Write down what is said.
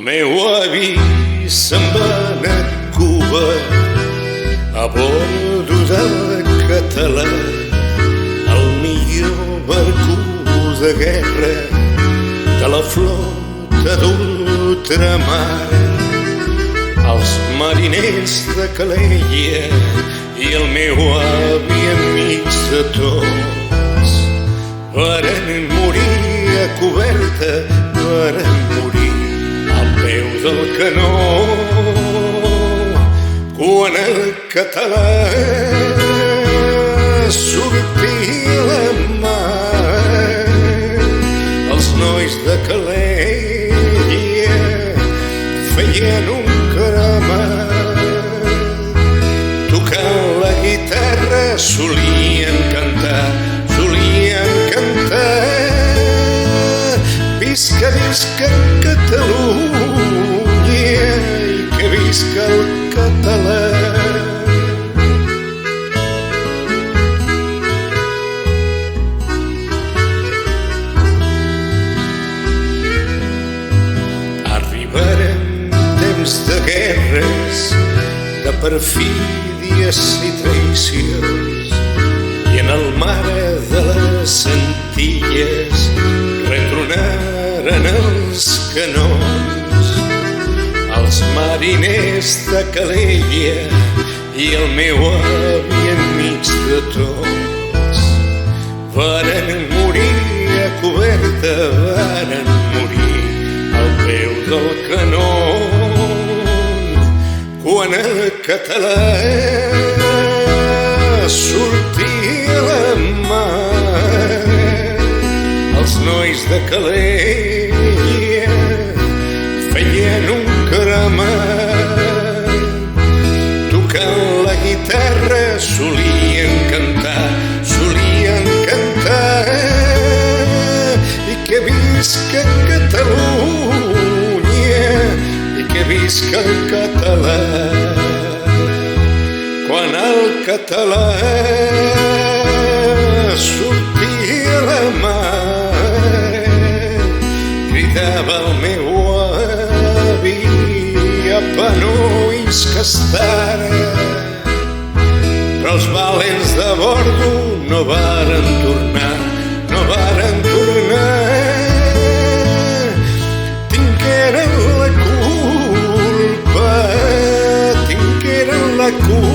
meu avi se'n va anar a Cuba a bordo del català, el millor barco de guerra de la flota d'ultramar. Els mariners de Calella i el meu avi amics de tots varen morir a coberta, varen morir al peu del canó quan el català sortia a la mar. Els nois de Calella feien un caramat, tocant la guitarra solien cantar, visca, visca Catalunya i que visca el català. Arribarem temps de guerres, de perfídies i traïcions, i en el mar de les Antilles retronaren els canons. Els mariners de Calella i el meu avi enmig de tots varen morir a coberta, varen morir al peu del canó quan el català sortia a la mar. Els nois de Calella feien un caramat, tocant la guitarra solien cantar, i que visca Catalunya i que visca el català. Quan el català sortia a la mar, cridava el meu avi: apa, no isca estarà. Però els valents de bordo no varen tornar, no varen tornar. Tingueren la culpa, tingueren la culpa